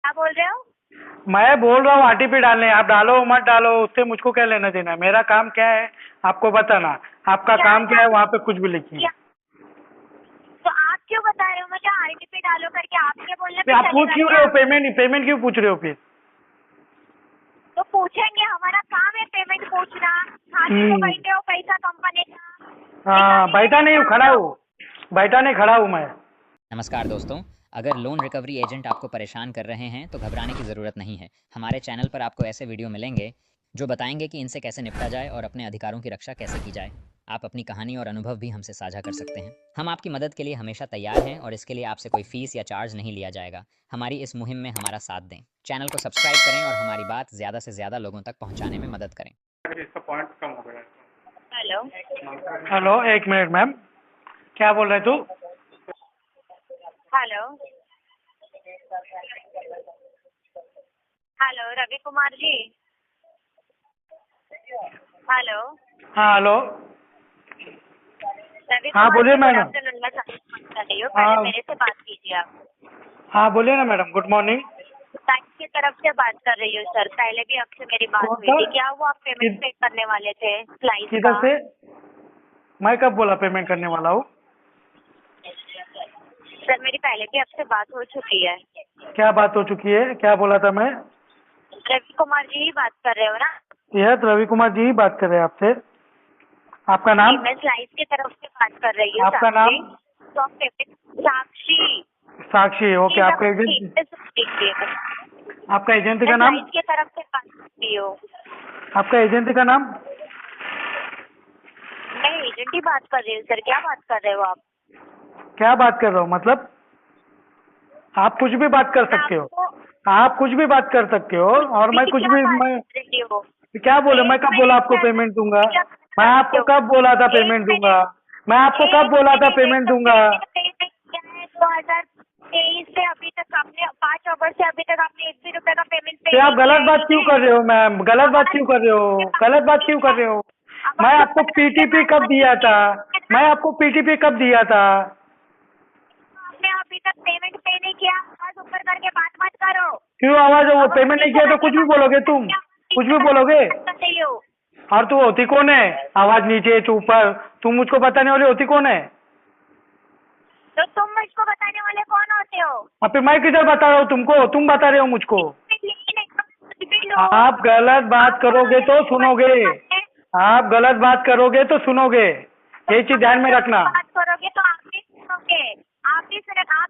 क्या बोल रहे हो? मैं बोल रहा हूँ आरटीपी डालने, आप डालो मत डालो उससे मुझको क्या लेना देना है। मेरा काम क्या है आपको बताना। आपका क्या काम क्या है वहाँ डालो? पे कुछ भी लिखिए। क्या? तो आप क्यों बता रहे हो मुझे आरटीपी डालो करके? आपके बोलने फिर पे आप पूछ चलेगा क्यों रहे क्या? हो? पेमेंट क्यों पूछ रहे हो फिर? तो पूछेंगे, हमारा काम है पेमेंट पूछना। खाली तो हम्म। बैठे हो पैसा कंपनी का हाँ, निकाल ही नहीं बैठा नहीं देते हूँ, आप खड़ा लोग। हूँ। बैठा नहीं, खड़ा हूँ मैं। नमस्कार दोस्तों। अगर लोन रिकवरी एजेंट आपको परेशान कर रहे हैं तो घबराने की ज़रूरत नहीं है। हमारे चैनल पर आपको ऐसे वीडियो मिलेंगे जो बताएंगे कि इनसे कैसे निपटा जाए और अपने अधिकारों की रक्षा कैसे की जाए। आप अपनी कहानी और अनुभव भी हमसे साझा कर सकते हैं। हम आपकी मदद के लिए हमेशा तैयार हैं और इसके लिए आपसे कोई फीस या चार्ज नहीं लिया जाएगा। हमारी इस मुहिम में हमारा साथ दें। चैनल को सब्सक्राइब करें और हमारी बात ज़्यादा से ज़्यादा लोगों तक पहुँचाने में मदद करें। इसका पॉइंट कम हो गया। हेलो। हेलो, एक मिनट मैम, क्या बोल रहे तू? Hello. Hello Ravi Kumar ji. Hello. हाँ हेलो। रवि हाँ कुमार बोलिए जी, गुड मैडम। आफ्टरनून। मैं संजना बात कर रही हूँ, पहले हाँ मेरे से बात कीजिए आप। हाँ बोलिए ना मैडम, गुड मॉर्निंग। बैंक की तरफ से बात कर रही हूँ सर, पहले भी आपसे मेरी बात कौन हुई सा? थी। क्या वो आप पेमेंट पे करने वाले थे स्लाइस किधर का? से? मैं कब बोला पेमेंट करने वाला हूँ? सर मेरी पहले भी आपसे बात हो चुकी है। क्या बात हो चुकी है? क्या बोला था मैं? रवि कुमार जी ही बात कर रहे हो ना? यस, रवि कुमार जी ही बात कर रहे हैं आपसे। आपका जी, नाम? मैं स्लाइस की तरफ से बात कर रही हूँ, आपका साक्षी। नाम? तो आप payment Sakshi. Sakshi, okay. Please आप आपका ठीक एजेंट? से सुन लीजिए। आपका एजेंट मैं का नाम? स्लाइस की तरफ से बात कर रही हूँ। आपका एजेंट का नाम? मैं एजेंट ही बात कर रही हूँ सर, क्या बात कर रहे हो आप? क्या बात कर रहा हूँ मतलब? आप कुछ भी बात कर मैं सकते हो। आपको आप कुछ भी बात कर सकते हो और मैं कुछ क्या भी बात मैं कर रही हूँ? क्या बोले? मैं एक कब बोला मिनट आपको के अंदर पेमेंट दूंगा? क्या बात मैं कर रही आपको हो? कब बोला था एक पेमेंट दूंगा? मिनट। मैं आपको कब एक बोला था मिनट पेमेंट एकदम दूंगा? पेमेंट क्या है? 2023 से अभी तक आपने 5 अगस्त से अभी तक आपने 1 भी रुपए का पेमेंट पे फिर आप नहीं किया गलत है, बात ठीक क्यों है? कर रहे हो मैम? गलत बात आवाज क्यों कर रहे हो? से बात गलत बात की क्यों कर है। रहे हो? मैं आवाज आपको ऊपर करके पीटीपी बात कब मत दिया था? कीजिए, है ना? मैं आपको पीटीपी कब दिया था? आपने अभी तक पेमेंट पे नहीं किया, आवाज ऊपर करके बात मत करो। क्यों आवाज? वो आवाज पेमेंट नहीं नीचे किया तो करके कुछ भी बात बोलोगे तुम? करके आवाज कुछ नीचे भी करके बोलोगे? बात कर रही हो। और तू होती कौन है? आवाज नीचे ऊपर तुम मुझको बताने वाली होती कौन है? तो तुम मुझको बताने वाले कौन होते हो? अब फिर मैं किधर बता रहा हूँ तुमको? तुम बता रहे हो मुझको। लेकिन एकदम कुछ भी लो। आप गलत बात आप कौन करोगे होते तो हो मुझे सुनोगे। बताने वाले? आप गलत बात करोगे तो सुनोगे। तो ये चीज आप ध्यान में गलत रखना। बात करोगे तो आप भी सुनोगे। आप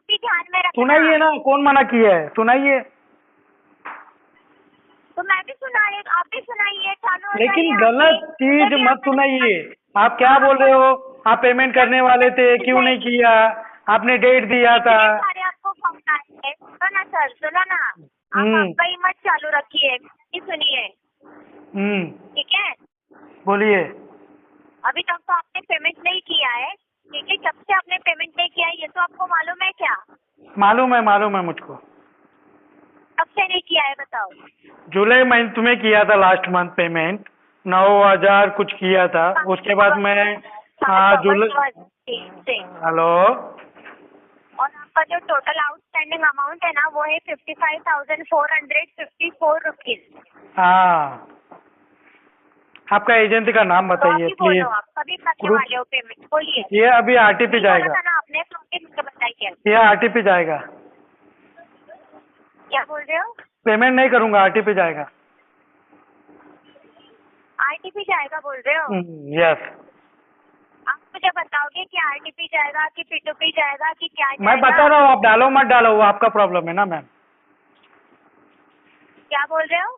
भी ध्यान में रखना। सुनाइए ना, कौन मना किया है? सुनाइए। तो मैं भी सुना रही हूँ, आप भी सुनाइए, चालू हो जाइए लेकिन आप भी। गलत मुझे चीज भी मत आता है। सुनाइए। आप क्या बोल आप रहे हो? आप पेमेंट करने वाले थे, क्यों नहीं किया? आपने डेट दिया था। इतने सारे आपको फोन आए हैं, सुनो ना सर, सुनो ना। आप हम्म। आपका ही मत चालू रखिए, मेरी सुनिए, हम्म। ठीक है? बोलिए। अभी तक तो आपने पेमेंट नहीं किया है, ठीक है? जब से आपने पेमेंट नहीं किया है ये तो आपको मालूम है क्या? मालूम है मुझको। कब से नहीं किया है बताओ? जुलाई महीने तुम्हें किया था लास्ट मंथ पेमेंट। 9,000 कुछ किया था। उसके बाद मैं पाँच जुलाई। अगस्त से। हेलो। और आपका जो टोटल आउटस्टैंडिंग अमाउंट है ना वो है 55,454 रुपीज। हाँ, आपका एजेंट का नाम तो बताइए अभी बोलो, प्लीज। आप कभी करने ग्रुप। वाले हो पेमेंट, बोलिए। ये अभी आरटीपी नहीं बोला जाएगा। था ना आपने, तो अभी मुझे बताइए। ये आरटीपी जाएगा। क्या बोल रहे हो? पेमेंट नहीं करूंगा, आरटीपी जाएगा। आरटीपी जाएगा बोल रहे हो? यस। आप मुझे बताओगे कि आरटीपी जाएगा कि पी2पी जाएगा कि क्या मैं जाएगा? बता रहा हूँ, आप डालो मत डालो वो आपका प्रॉब्लम है ना मैम। क्या बोल रहे हो?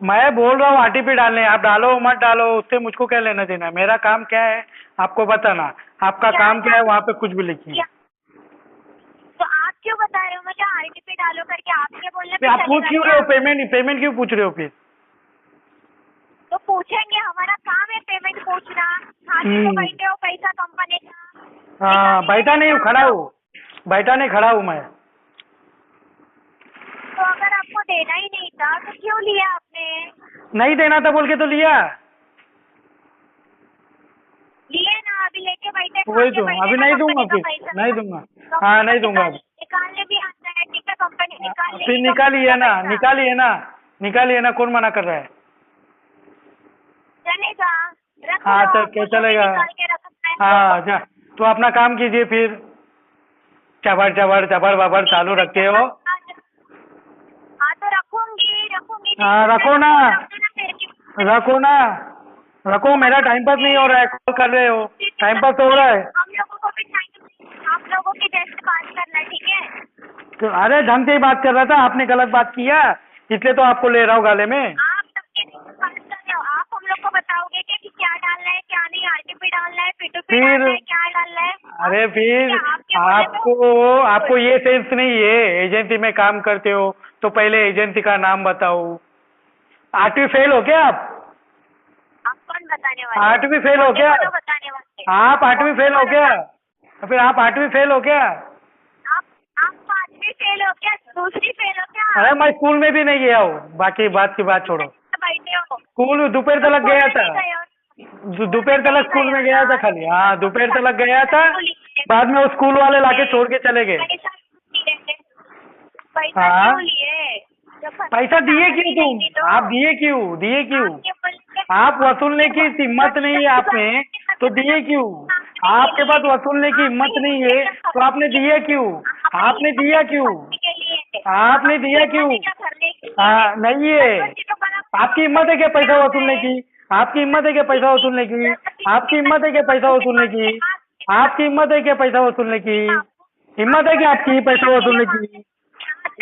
मैं बोल रहा हूँ आरटीपी डालने, आप डालो मत डालो उससे मुझको क्या लेना देना है। मेरा काम क्या है आपको बताना। आपका क्या काम क्या है डालो? वहाँ पे कुछ भी लिखिए। क्या? तो आप क्यों बता रहे हो मुझे आरटीपी डालो करके? आपके बोलने फिर पे आप पूछ चलेगा क्यों रहे क्या? हो? पेमेंट क्यों पूछ रहे हो फिर? तो पूछेंगे, हमारा काम है पेमेंट पूछना। खाली तो हम्म। बैठे हो पैसा कंपनी का हाँ, निकाल ही नहीं बैठा नहीं देते हूँ, आप खड़ा लोग। हूँ। बैठा नहीं, खड़ा हूँ मैं। तो अगर आपको देना ही नहीं था तो क्यों लिया आपने? नहीं देना था बोल के तो लिया। लिए ना, अभी लेके बैठे, खा वही के तो, बैठे अभी ना नहीं दूंगा कंपनी का फिर। पैसा। नहीं दूंगा। हाँ, कंपनी का नहीं दूंगा अब। निकालने भी आता है, ठीक है? कंपनी निकाल लेगी। फिर निकालिए ना, निकालिए ना, कौन मना कर रहा है? चलेगा, रख हाँ लो, क्या फोटो भी चलेगा? निकाल के रखना है। हाँ जा, तो अपना काम कीजिए फिर। चबर चबर चबर बबर चालू रखते हो। हाँ तो रखूंगी। हाँ रखो ना, रखो ना, रखो। मेरा टाइम पास नहीं हो रहा है, कॉल कर रहे हो, टाइम पास तो हो रहा है। हम लोगों को भी टाइम, आप लोगों के जैसे बात करना, ठीक है? तो अरे ढंग से ही बात कर रहा था, आपने गलत बात किया, इसलिए तो आपको ले रहा हूँ गाले में। आप सबके बात कर रहे हो, आप हम लोग को बताओगे कि क्या डालना है, क्या नहीं, आरटीपी डालना है, P2P फिर डालना है, क्या डालना है? अरे फिर आपके बोले आपको आपको ये सेंस नहीं है, एजेंसी में काम करते हो तो पहले एजेंसी का नाम बताओ। आठवीं फेल हो क्या आप? आप कौन बताने वाले? आठवीं फेल हो क्या? कौन बताने वाले? आप आठवीं फेल हो क्या? फिर आप आठवीं फेल हो क्या? आप पांचवी फेल हो क्या? दूसरी फेल हो क्या? अरे मैं स्कूल में भी नहीं गया हूँ, बाकी बात की बात छोड़ो। बैठे हो स्कूल दोपहर तक गया था, दोपहर तक स्कूल में गया था खाली। हाँ दोपहर तक गया था, बाद में वो स्कूल वाले लाके छोड़ के चले गए। पैसा हाँ। क्यों लिए? पैसा दिए क्यों तुम? आप दिए क्यों? आप वसूलने की हिम्मत नहीं है आप में, तो दिए क्यों? आपके पास वसूलने की हिम्मत नहीं है तो आपने दिए क्यों? आपने दिया क्यों? आपने दिया क्यों? हाँ नहीं है। आपकी हिम्मत है क्या पैसा वसूलने की? आपकी हिम्मत है क्या पैसा वसूलने की? आपकी हिम्मत है क्या पैसा वसूलने की? आपकी हिम्मत है क्या पैसा वसूलने की? हिम्मत है क्या आपकी पैसा वसूलने की?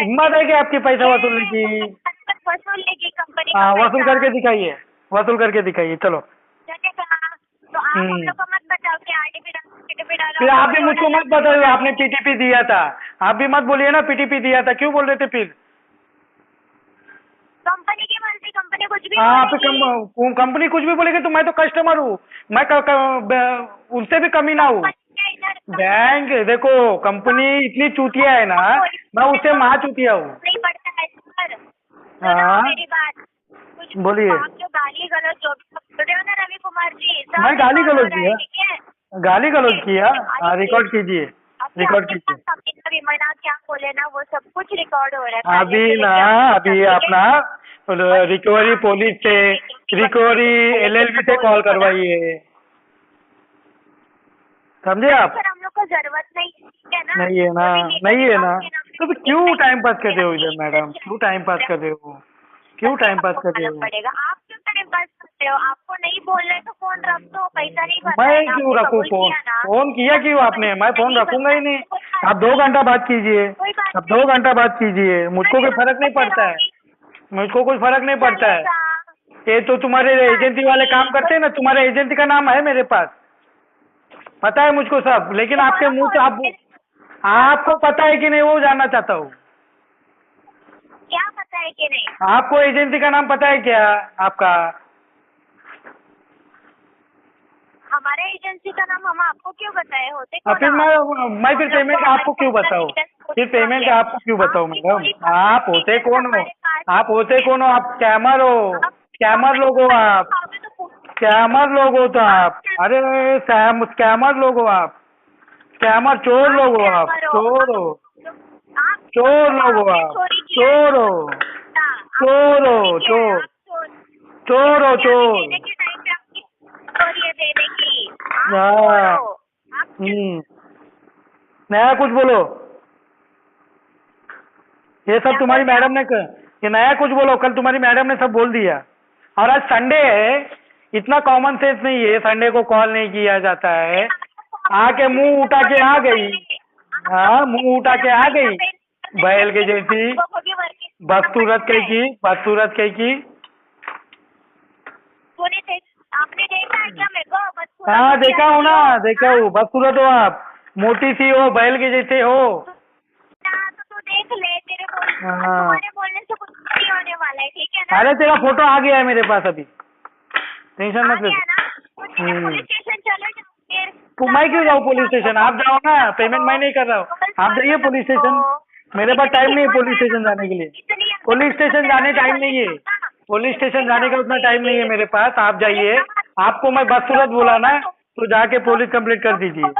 हिम्मत है क्या आपकी पैसा वसूलने की? वसूल लेगी कंपनी। हाँ वसूल करके दिखाइए, वसूल करके दिखाइए, चलो। तो आप हम लोग को मत बताओ कि आरटीपी डालो, पीटीपी डालो। फिर आप भी मुझको मत बताइए, आपने पीटीपी दिया था, आप भी मत बोलिए ना पीटीपी दिया था, क्यों बोल रहे थे फिर? कंपनी की मर्जी, कंपनी कुछ भी हाँ बोलेगी। कंपनी कुछ भी बोलेगी तो मैं तो कस्टमर हूँ, मैं उनसे भी कमी ना हूँ। बैंक देखो, कंपनी इतनी चूतिया है ना, मैं उससे महा चूतिया हूँ। नहीं पड़ता है सर। हाँ। मेरी बात कुछ बोलिए। आप जो गाली गलौज जो बोल रहे हो ना रवि कुमार जी, सब मैं गाली रिकॉर्ड हो गलौज रहा है, किया? ठीक है? गाली गलौज किया? हाँ रिकॉर्ड कीजिए, रिकॉर्ड कीजिए। अभी मना क्या बोले ना, वो सब कुछ रिकॉर्ड हो रहा है। अभी ना, अभी अपना रिकवरी पुलिस से, रिकवरी एलएलबी से कॉल करवाइए, समझे आप? सर हम लोग को जरूरत नहीं है ना। नहीं है ना, नहीं है ना, तो फिर क्यों टाइम पास कर रहे हो इधर मैडम? क्यों टाइम पास कर रहे हो? क्यों टाइम पास कर रहे हो? पड़ेगा। आप क्यों टाइम पास करते हो? आपको नहीं बोलना है तो फोन रख दो, पैसा नहीं भरना है मैं ना, क्यों आपने रखूं कबूल फोन? किया ना। फोन किया क्यों आपने? मैं फोन रखूंगा ही नहीं। आप 2 घंटा बात कीजिए, आप 2 घंटा बात कीजिए, मुझको कोई फर्क नहीं पड़ता है, मुझको कोई फर्क नहीं पड़ता है। ये तो तुम्हारे एजेंसी वाले काम करते हैं ना, तुम्हारे एजेंसी का नाम है मेरे पास, पता है मुझको सब, लेकिन आपके मुंह से आपको पता है कि नहीं वो जानना चाहता हूँ। क्या पता है कि नहीं? आपको एजेंसी का नाम पता है क्या आपका? हमारे एजेंसी का नाम हम आपको क्यों बताए होते? फिर मैं फिर पेमेंट आपको क्यों बताऊँ? फिर पेमेंट आपको क्यों बताऊँ मैडम? आप होते कौन हो? आप होते कौन हो? आप स्कैमर हो, स्कैमर लोग हो आप, स्कैमर लोग हो तो आप। अरे स्कैमर लोग हो आप, स्कैमर चोर लोग हो आप, चोर हो, चोर लोग हो आप, चोर हो, चोर हो, चोर, चोर हो, चोर। देने की हाँ। नया कुछ बोलो, ये सब तुम्हारी मैडम ने ये नया कुछ बोलो, कल तुम्हारी मैडम ने सब बोल दिया। और आज संडे है, इतना कॉमन सेंस नहीं है, संडे को कॉल नहीं किया जाता है। आके मुंह उठा के आ गई, हाँ मुंह उठा के आ गई, बैल के जैसी, बदसूरत कहीं की, बदसूरत कहीं की। आपने देखा है क्या मेरे को? हाँ देखा हूँ ना, देखा हूँ, बदसूरत हो आप, मोटी सी हो, बैल के जैसे हो। तो तू देख ले, तेरे तुम्हारे बोलने से कुछ नहीं होने वाला है, ठीक है ना? अरे तेरा फोटो आ गया है मेरे पास अभी, टेंशन मत ले। पुलिस स्टेशन चलो जाओ। मैं क्यों जाऊँ पुलिस स्टेशन? आप जाओ ना, पेमेंट मैं नहीं कर रहा हूँ, आप जाइए पुलिस स्टेशन। मेरे पास टाइम नहीं है पुलिस स्टेशन जाने के लिए, पुलिस स्टेशन जाने टाइम नहीं है, पुलिस स्टेशन जाने का उतना टाइम नहीं है मेरे पास। आप जाइए, आपको मैं बदसूरत बोला ना, तो जाके पुलिस कंप्लेंट कर दीजिए।